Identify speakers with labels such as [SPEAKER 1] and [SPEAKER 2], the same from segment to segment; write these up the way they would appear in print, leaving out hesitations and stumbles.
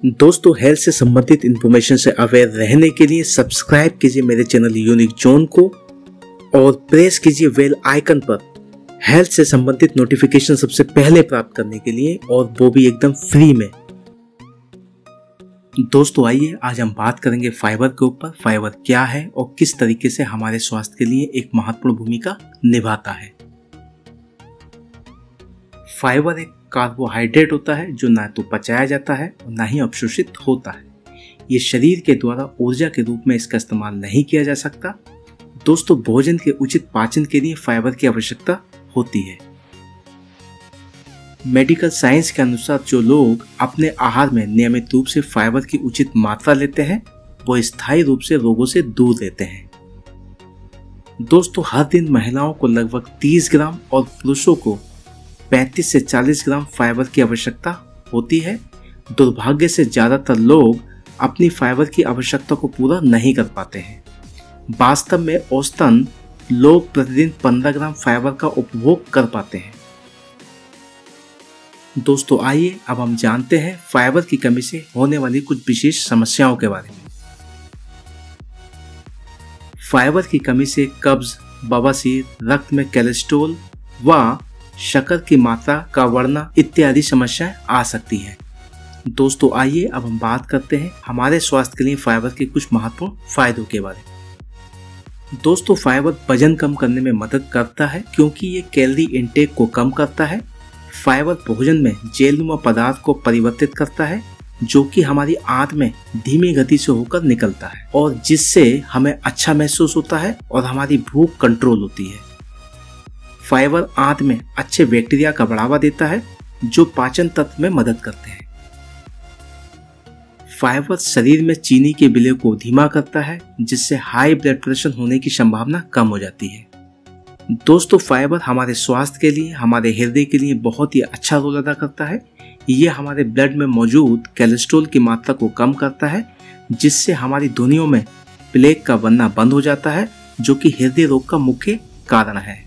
[SPEAKER 1] दोस्तों, हेल्थ से संबंधित इंफॉर्मेशन से अवेयर रहने के लिए सब्सक्राइब कीजिए मेरे चैनल यूनिक जोन को और प्रेस कीजिए बेल आइकन पर हेल्थ से संबंधित नोटिफिकेशन सबसे पहले प्राप्त करने के लिए, और वो भी एकदम फ्री में। दोस्तों आइए आज हम बात करेंगे फाइबर के ऊपर। फाइबर क्या है और किस तरीके से हमारे स्वास्थ्य के लिए एक महत्वपूर्ण भूमिका निभाता है। फाइबर एक कार्बोहाइड्रेट होता है जो ना तो पचाया जाता है और ना ही अवशोषित होता है। ये शरीर के द्वारा ऊर्जा के रूप में इसका इस्तेमाल नहीं किया जा सकता। दोस्तों, भोजन के उचित पाचन के लिए फाइबर की आवश्यकता होती है। मेडिकल साइंस के अनुसार जो लोग अपने आहार में नियमित रूप से फाइबर की उचित मात्रा लेते हैं वो स्थायी रूप से रोगों से दूर रहते हैं। दोस्तों, हर दिन महिलाओं को लगभग 30 ग्राम और पुरुषों को 35 से 40 ग्राम फाइबर की आवश्यकता होती है। दुर्भाग्य से ज्यादातर लोग अपनी फाइबर की आवश्यकता को पूरा नहीं कर पाते हैं। वास्तव में औसतन लोग प्रतिदिन 15 ग्राम फाइबर का उपभोग कर पाते हैं। दोस्तों आइए अब हम जानते हैं फाइबर की कमी से होने वाली कुछ विशेष समस्याओं के बारे में। फाइबर की कमी से कब्ज, बवासीर, रक्त में कोलेस्ट्रॉल व शक्कर की मात्रा का बढ़ना इत्यादि समस्याएं आ सकती हैं। दोस्तों आइए अब हम बात करते हैं हमारे स्वास्थ्य के लिए फाइबर के कुछ महत्वपूर्ण फायदों के बारे में। दोस्तों, फाइबर वजन कम करने में मदद करता है क्योंकि ये कैलोरी इंटेक को कम करता है। फाइबर भोजन में जेलनुमा पदार्थ को परिवर्तित करता है जो कि हमारी आंत में धीमी गति से होकर निकलता है और जिससे हमें अच्छा महसूस होता है और हमारी भूख कंट्रोल होती है। फाइबर आंत में अच्छे बैक्टीरिया का बढ़ावा देता है जो पाचन तंत्र में मदद करते हैं। फाइबर शरीर में चीनी के विलय को धीमा करता है जिससे हाई ब्लड प्रेशर होने की संभावना कम हो जाती है। दोस्तों, फाइबर हमारे स्वास्थ्य के लिए, हमारे हृदय के लिए बहुत ही अच्छा रोल अदा करता है। ये हमारे ब्लड में मौजूद कोलेस्ट्रॉल की मात्रा को कम करता है जिससे हमारी धमनियों में प्लेक का बनना बंद हो जाता है जो कि हृदय रोग का मुख्य कारण है।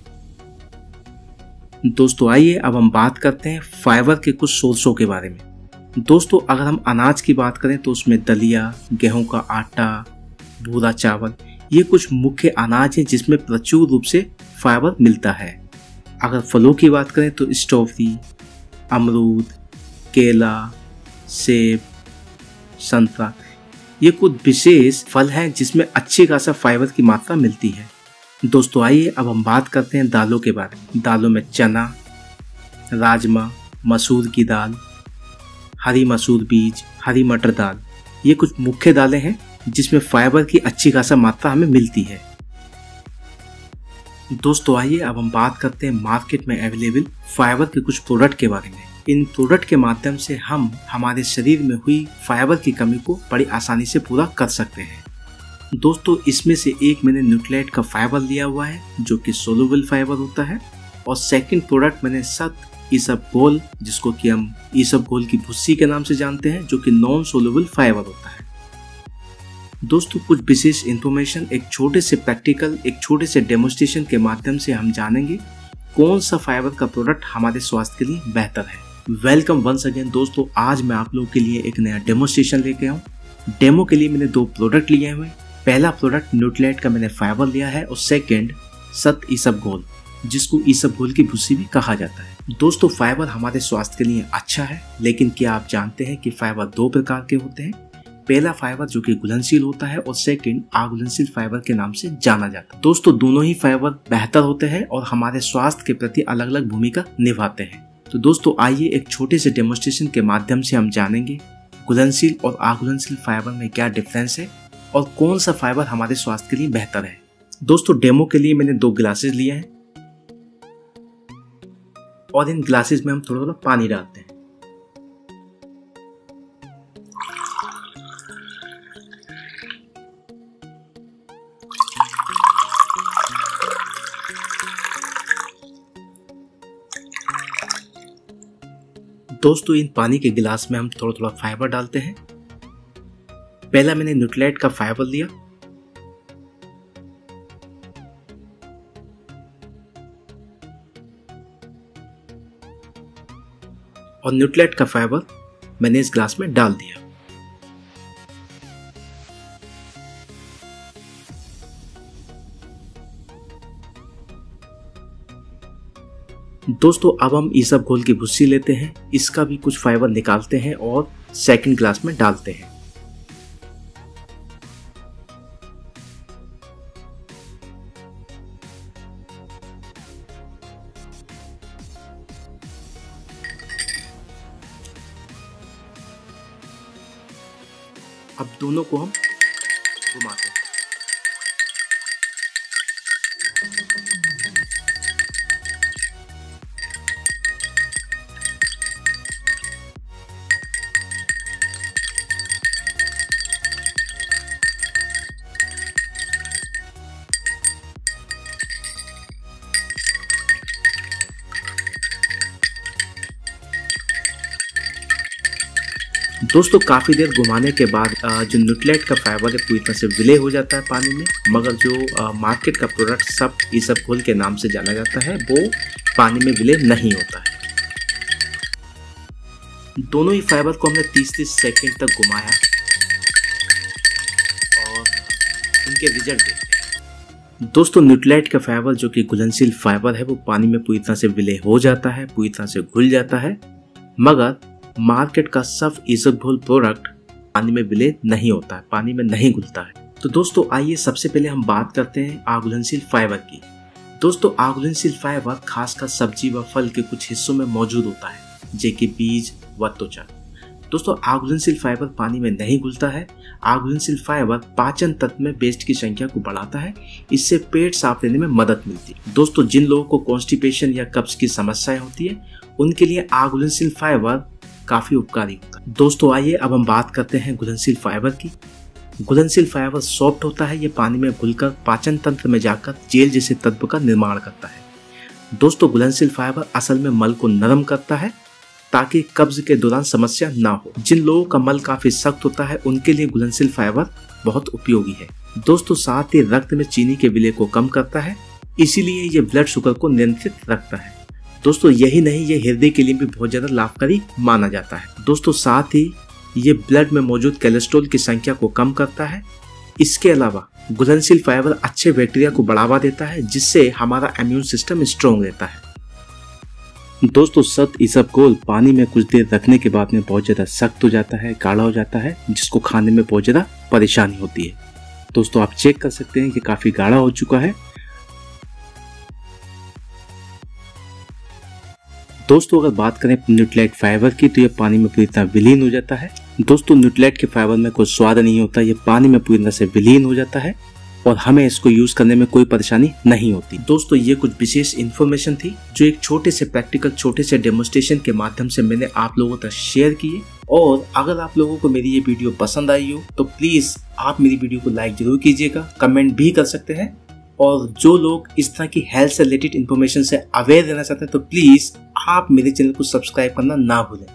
[SPEAKER 1] दोस्तों आइए अब हम बात करते हैं फाइबर के कुछ सोर्सों के बारे में। दोस्तों, अगर हम अनाज की बात करें तो उसमें दलिया, गेहूं का आटा, भूरा चावल, ये कुछ मुख्य अनाज हैं जिसमें प्रचुर रूप से फाइबर मिलता है। अगर फलों की बात करें तो स्ट्रॉबेरी, अमरूद, केला, सेब, संतरा, ये कुछ विशेष फल हैं जिसमें अच्छी खासा फाइबर की मात्रा मिलती है। दोस्तों आइए अब हम बात करते हैं दालों के बारे में। दालों में चना, राजमा, मसूर की दाल, हरी मसूर बीज, हरी मटर दाल, ये कुछ मुख्य दालें हैं जिसमें फाइबर की अच्छी खासा मात्रा हमें मिलती है। दोस्तों आइए अब हम बात करते हैं मार्केट में अवेलेबल फाइबर के कुछ प्रोडक्ट के बारे में। इन प्रोडक्ट के माध्यम से हम हमारे शरीर में हुई फाइबर की कमी को बड़ी आसानी से पूरा कर सकते हैं। दोस्तों, इसमें से एक मैंने न्यूट्रिलाइट का फाइबर लिया हुआ है जो कि सोलुबल फाइबर होता है, और सेकंड प्रोडक्ट मैंने इसबगोल, जिसको कि हम इसबगोल की भुस्सी के नाम से जानते हैं, जो कि नॉन सोलुबल फाइबर होता है। दोस्तों, कुछ विशेष इंफॉर्मेशन एक छोटे से प्रैक्टिकल, एक छोटे से डेमोन्स्ट्रेशन के माध्यम से हम जानेंगे कौन सा फाइबर का प्रोडक्ट हमारे स्वास्थ्य के लिए बेहतर है। Welcome once again. दोस्तों, आज मैं आप लोगों के लिए एक नया डेमोन्स्ट्रेशन लेके आऊँ। डेमो के लिए मैंने 2 प्रोडक्ट लिए हुए। पहला प्रोडक्ट न्यूट्रिलाइट का मैंने फाइबर लिया है और सेकंड इसबगोल, जिसको इसबगोल की भुस्सी भी कहा जाता है। दोस्तों, फाइबर हमारे स्वास्थ्य के लिए अच्छा है, लेकिन क्या आप जानते हैं कि फाइबर 2 प्रकार के होते हैं। पहला फाइबर जो कि घुलनशील होता है और सेकंड अघुलनशील फाइबर के नाम से जाना जाता है। दोस्तों, दोनों ही फाइबर बेहतर होते हैं और हमारे स्वास्थ्य के प्रति अलग अलग भूमिका निभाते हैं। तो दोस्तों आइए एक छोटे से डेमोन्स्ट्रेशन के माध्यम से हम जानेंगे घुलनशील और अघुलनशील फाइबर में क्या डिफरेंस है और कौन सा फाइबर हमारे स्वास्थ्य के लिए बेहतर है। दोस्तों, डेमो के लिए मैंने 2 ग्लासेस लिए हैं और इन ग्लासेस में हम थोड़ा थोड़ा पानी डालते हैं। दोस्तों, इन पानी के गिलास में हम थोड़ा थोड़ा फाइबर डालते हैं। पहला मैंने न्यूट्रिलाइट का फाइबर लिया, और न्यूट्रिलाइट का फाइबर मैंने इस ग्लास में डाल दिया। दोस्तों अब हम ईसबगोल की भुस्सी लेते हैं, इसका भी कुछ फाइबर निकालते हैं और सेकंड ग्लास में डालते हैं। अब दोनों को हम घुमाते हैं। दोस्तों काफ़ी देर घुमाने के बाद जो न्यूट्लेट का फाइबर है पूरी तरह से विलय हो जाता है पानी में, मगर जो मार्केट का प्रोडक्ट सब ईसबगोल के नाम से जाना जाता है वो पानी में विलय नहीं होता है। दोनों ही फाइबर को हमने 30-30 सेकंड तक घुमाया और उनके रिजल्ट देखते हैं। दोस्तों न्यूट्लेट का फाइबर जो कि घुलनशील फाइबर है वो पानी में पूरी तरह से विलय हो जाता है, पूरी तरह से घुल जाता है, मगर मार्केट का सब ईसबगोल प्रोडक्ट पानी में विलय नहीं होता है, पानी में नहीं घुलता है। तो दोस्तों आइए सबसे पहले हम बात करते हैं अघुलनशील फाइबर की। दोस्तों अघुलनशील फाइबर खासकर सब्जी व फल के कुछ हिस्सों में मौजूद होता है, जैसे बीज व त्वचा। दोस्तों अघुलनशील फाइबर पानी में नहीं घुलता है। अघुलनशील फाइबर पाचन तंत्र में वेस्ट की संख्या को बढ़ाता है, इससे पेट साफ रहने में मदद मिलती है। दोस्तों जिन लोगों को कॉन्स्टिपेशन या कब्ज की समस्याएं होती है उनके लिए अघुलनशील फाइबर काफी उपकारी होता है। दोस्तों आइए अब हम बात करते हैं घुलनशील फाइबर की। घुलनशील फाइबर सॉफ्ट होता है, ये पानी में घुलकर पाचन तंत्र में जाकर जेल जैसे तत्व का निर्माण करता है। दोस्तों घुलनशील फाइबर असल में मल को नरम करता है ताकि कब्ज के दौरान समस्या ना हो। जिन लोगों का मल काफी सख्त होता है उनके लिए घुलनशील फाइबर बहुत उपयोगी है। दोस्तों साथ ही रक्त में चीनी के विलय को कम करता है, इसीलिए ये ब्लड शुगर को नियंत्रित रखता है। दोस्तों यही नहीं, ये हृदय के लिए भी बहुत ज्यादा लाभकारी माना जाता है। दोस्तों साथ ही ये ब्लड में मौजूद कोलेस्ट्रॉल की संख्या को कम करता है। इसके अलावा घुलनशील फाइबर अच्छे बैक्टीरिया को बढ़ावा देता है, जिससे हमारा इम्यून सिस्टम स्ट्रॉन्ग रहता है। दोस्तों सख्त ईसबगोल पानी में कुछ देर रखने के बाद में बहुत ज्यादा सख्त हो जाता है, गाढ़ा हो जाता है, जिसको खाने में बहुत ज्यादा परेशानी होती है। दोस्तों आप चेक कर सकते हैं कि काफी गाढ़ा हो चुका है। दोस्तों अगर बात करें न्यूट्लेट फाइबर की तो ये पानी में पूरी तरह विलीन हो जाता है। दोस्तों न्यूट्लेट के फाइबर में कोई स्वाद नहीं होता, ये पानी में पूरी तरह से विलीन हो जाता है और हमें इसको यूज करने में कोई परेशानी नहीं होती। दोस्तों ये कुछ विशेष इन्फॉर्मेशन थी जो एक छोटे से प्रैक्टिकल, छोटे से डेमोन्स्ट्रेशन के माध्यम से मैंने आप लोगों तक शेयर किए। और अगर आप लोगों को मेरी ये वीडियो पसंद आई हो तो प्लीज आप मेरी वीडियो को लाइक जरूर कीजिएगा, कमेंट भी कर सकते हैं। और जो लोग इस तरह की हेल्थ से रिलेटेड इन्फॉर्मेशन से अवेयर रहना चाहते हैं तो प्लीज आप मेरे चैनल को सब्सक्राइब करना ना भूलें।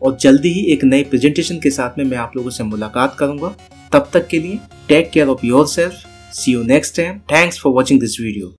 [SPEAKER 1] और जल्दी ही एक नए प्रेजेंटेशन के साथ में मैं आप लोगों से मुलाकात करूंगा। तब तक के लिए take care of yourself. See you next time. Thanks for watching this video.